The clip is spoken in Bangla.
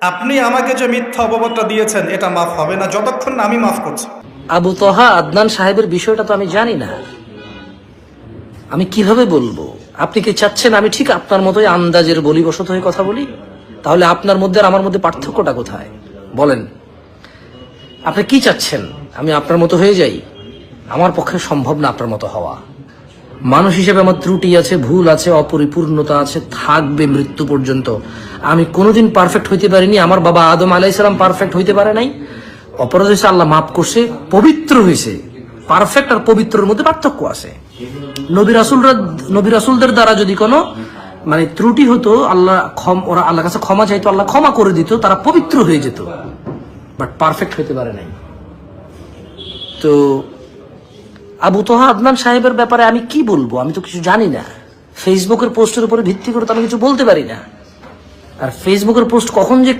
আপনি আমাকে যে মিথ্যা অপবাদটা দিয়েছেন এটা মাফ হবে না যতক্ষণ না আমি মাফ করছি। আবু তহা আদনান সাহেবের বিষয়টা তো আমি জানি না, আমি কিভাবে বলবো? আপনি কি চাচ্ছেন আমি ঠিক আপনার মতোই আন্দাজের বলিবশত হয়ে কথা বলি? তাহলে আপনার মধ্যে আর আমার মধ্যে পার্থক্যটা কোথায় বলেন? আপনি কি চাচ্ছেন আমি আপনার মতো হয়ে যাই? আমার পক্ষে সম্ভব না আপনার মতো হওয়া। মানুষ হিসেবে আমার ত্রুটি আছে, ভুল আছে, অপরিপূর্ণতা আছে, থাকবে মৃত্যু পর্যন্ত। আমি কোনোদিন পারফেক্ট হইতে পারিনি, আমার বাবা আদম আলাইহিস সালাম পারফেক্ট হইতে পারে নাই। অপরাধ হয়েছে, আল্লাহ মাফ করছে, পবিত্র হয়েছে। পারফেক্ট আর পবিত্রের মধ্যে পার্থক্য আছে। নবী রাসূলদের দ্বারা যদি কোনো ত্রুটি হতো, ওরা আল্লাহর কাছে ক্ষমা চাইতো, আল্লাহ ক্ষমা করে দিত, তারা পবিত্র হয়ে যেত, বাট পারফেক্ট হইতে পারে নাই। তো আবু তহা আদনান সাহেবের ব্যাপারে আমি কি বলবো? আমি তো কিছু জানি না। ফেসবুকের পোস্টের উপরে ভিত্তি করে তো আমি কিছু বলতে পারি না। আর ফেসবুকের পোস্ট কখন যে